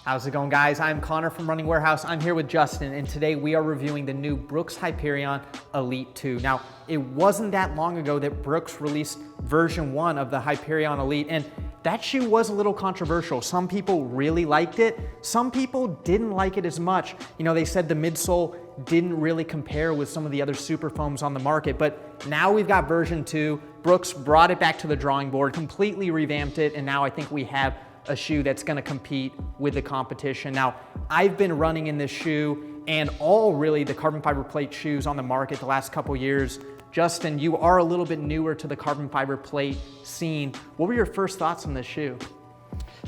How's it going, guys? I'm Connor from Running Warehouse. I'm here with Justin, and today we are reviewing the new Brooks Hyperion Elite 2. Now, it wasn't that long ago that Brooks released version 1 of the Hyperion Elite, and that shoe was a little controversial. Some people really liked it. Some people didn't like it as much. You know, they said the midsole didn't really compare with some of the other super foams on the market, but now we've got version 2. Brooks brought it back to the drawing board, completely revamped it, and now I think we have a shoe that's gonna compete with the competition. Now, I've been running in this shoe and all really the carbon fiber plate shoes on the market the last couple years. Justin, you are a little bit newer to the carbon fiber plate scene. What were your first thoughts on this shoe?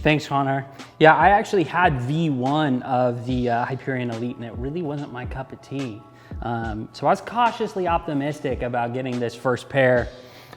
Thanks, Connor. Yeah, I actually had V1 of the Hyperion Elite, and it really wasn't my cup of tea. So I was cautiously optimistic about getting this first pair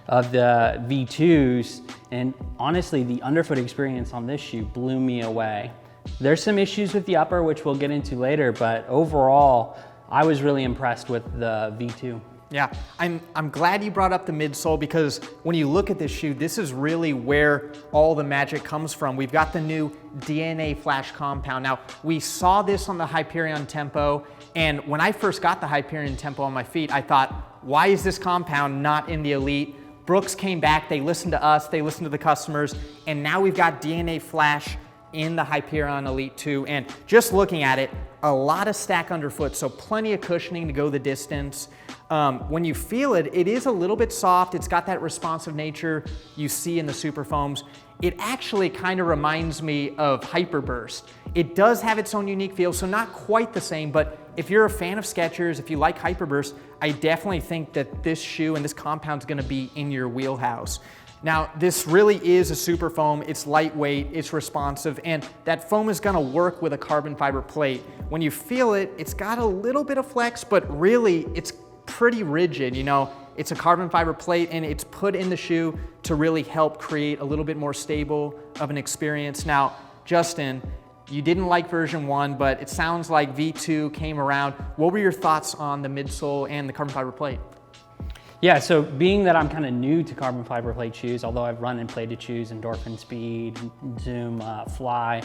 of the V2s, and honestly, the underfoot experience on this shoe blew me away. There's some issues with the upper, which we'll get into later, but overall, I was really impressed with the V2. Yeah, I'm glad you brought up the midsole, because when you look at this shoe, this is really where all the magic comes from. We've got the new DNA Flash compound. Now, we saw this on the Hyperion Tempo, and when I first got the Hyperion Tempo on my feet, I thought, why is this compound not in the Elite? Brooks came back, they listened to us, they listened to the customers, and now we've got DNA Flash in the Hyperion Elite 2, and just looking at it, a lot of stack underfoot, so plenty of cushioning to go the distance. When you feel it, it is a little bit soft. It's got that responsive nature you see in the super foams. It actually kind of reminds me of Hyperburst. It does have its own unique feel, so not quite the same, but if you're a fan of Skechers, if you like Hyperburst, I definitely think that this shoe and this compound is gonna be in your wheelhouse. Now, this really is a super foam. It's lightweight, it's responsive, and that foam is gonna work with a carbon fiber plate. When you feel it, it's got a little bit of flex, but really it's pretty rigid. You know, it's a carbon fiber plate and it's put in the shoe to really help create a little bit more stable of an experience. Now, Justin, you didn't like version 1, but it sounds like V2 came around. What were your thoughts on the midsole and the carbon fiber plate? Yeah, so being that I'm kind of new to carbon fiber plate shoes, although I've run in plated shoes, Endorphin Speed, Zoom, Fly,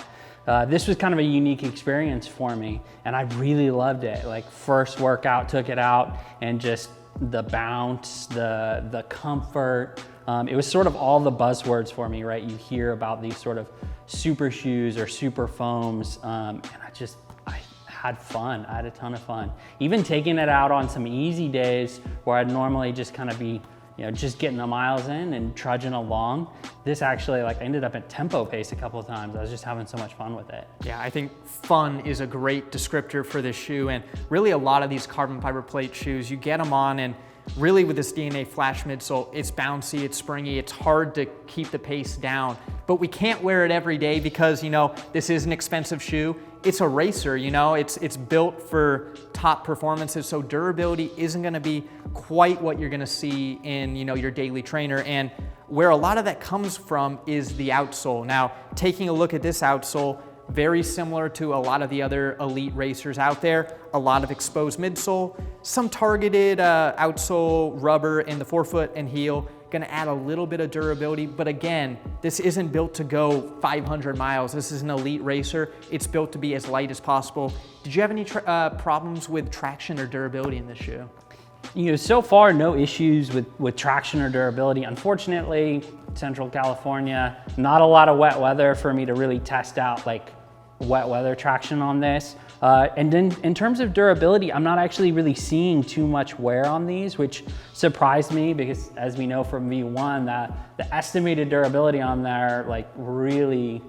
this was kind of a unique experience for me, and I really loved it. Like, first workout, took it out, and just the bounce, the comfort, it was sort of all the buzzwords for me, right? You hear about these sort of super shoes or super foams, and I had fun. I had a ton of fun. Even taking it out on some easy days where I'd normally just kind of be, you know, just getting the miles in and trudging along. This actually, like, I ended up at tempo pace a couple of times. I was just having so much fun with it. Yeah, I think fun is a great descriptor for this shoe, and really a lot of these carbon fiber plate shoes, you get them on, and really with this DNA Flash midsole, it's bouncy, it's springy, it's hard to keep the pace down, but we can't wear it every day because, you know, this is an expensive shoe. It's a racer, you know, it's built for top performances, so durability isn't gonna be quite what you're gonna see in, you know, your daily trainer, and where a lot of that comes from is the outsole. Now, taking a look at this outsole, very similar to a lot of the other elite racers out there, a lot of exposed midsole, some targeted outsole rubber in the forefoot and heel, gonna add a little bit of durability, but again, this isn't built to go 500 miles. This is an elite racer. It's built to be as light as possible. Did you have any problems with traction or durability in this shoe? You know, so far, no issues with traction or durability. Unfortunately, Central California, not a lot of wet weather for me to really test out like wet weather traction on this. And then in terms of durability, I'm not actually really seeing too much wear on these, which surprised me because, as we know from V1, that the estimated durability on there like really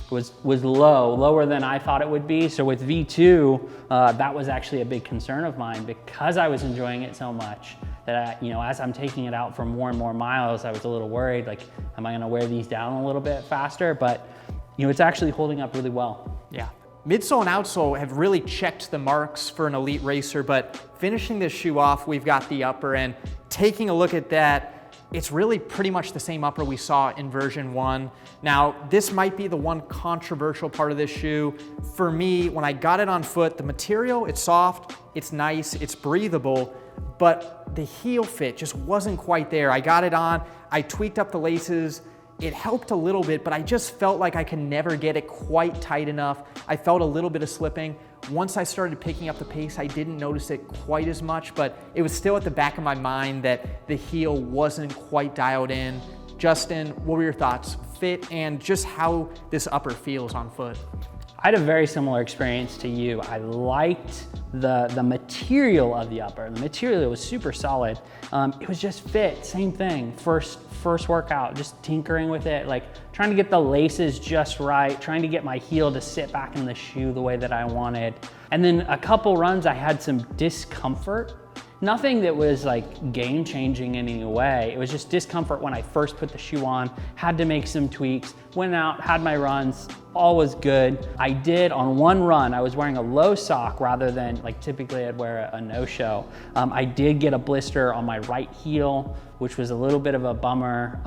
was lower than I thought it would be. So with V2, that was actually a big concern of mine because I was enjoying it so much that you know, as I'm taking it out for more and more miles, I was a little worried, like, am I gonna wear these down a little bit faster? But you know, it's actually holding up really well. Yeah. Midsole and outsole have really checked the marks for an elite racer, but finishing this shoe off, we've got the upper, and taking a look at that, it's really pretty much the same upper we saw in version 1. Now, this might be the one controversial part of this shoe. For me, when I got it on foot, the material, it's soft, it's nice, it's breathable, but the heel fit just wasn't quite there. I got it on, I tweaked up the laces, it helped a little bit, but I just felt like I could never get it quite tight enough. I felt a little bit of slipping. Once I started picking up the pace, I didn't notice it quite as much, but it was still at the back of my mind that the heel wasn't quite dialed in. Justin, what were your thoughts? Fit and just how this upper feels on foot? I had a very similar experience to you. I liked the material of the upper. The material was super solid. It was just fit, same thing. First workout, just tinkering with it, like trying to get the laces just right, trying to get my heel to sit back in the shoe the way that I wanted. And then a couple runs, I had some discomfort. Nothing that was like game changing in any way. It was just discomfort when I first put the shoe on, had to make some tweaks, went out, had my runs, all was good. I did on one run, I was wearing a low sock rather than like typically I'd wear a no-show. I did get a blister on my right heel, which was a little bit of a bummer.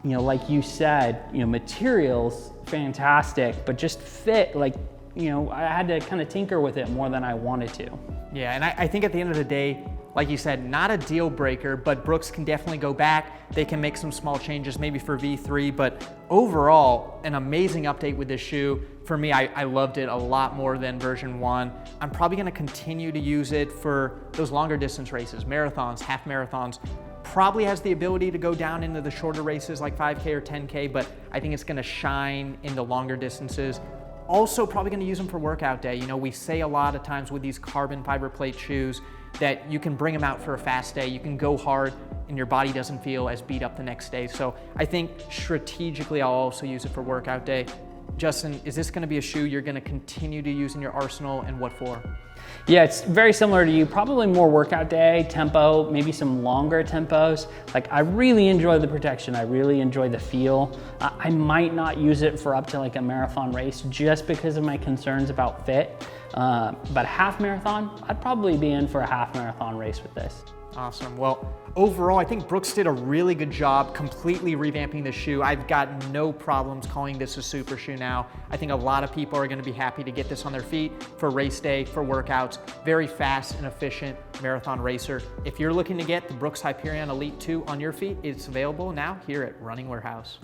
You know, like you said, you know, materials, fantastic, but just fit, like, you know, I had to kind of tinker with it more than I wanted to. Yeah, and I think at the end of the day, like you said, not a deal breaker, but Brooks can definitely go back. They can make some small changes maybe for V3, but overall, an amazing update with this shoe. For me, I loved it a lot more than version 1. I'm probably gonna continue to use it for those longer distance races, marathons, half marathons. Probably has the ability to go down into the shorter races like 5K or 10K, but I think it's gonna shine in the longer distances. Also probably gonna use them for workout day. You know, we say a lot of times with these carbon fiber plate shoes that you can bring them out for a fast day, you can go hard and your body doesn't feel as beat up the next day. So I think strategically I'll also use it for workout day. Justin, is this gonna be a shoe you're gonna continue to use in your arsenal, and what for? Yeah, it's very similar to you, probably more workout day, tempo, maybe some longer tempos. Like I really enjoy the protection, I really enjoy the feel. I might not use it for up to like a marathon race just because of my concerns about fit. But half marathon, I'd probably be in for a half marathon race with this. Awesome. Well, overall, I think Brooks did a really good job completely revamping the shoe. I've got no problems calling this a super shoe now. I think a lot of people are going to be happy to get this on their feet for race day, for workouts. Very fast and efficient marathon racer. If you're looking to get the Brooks Hyperion Elite 2 on your feet, it's available now here at Running Warehouse.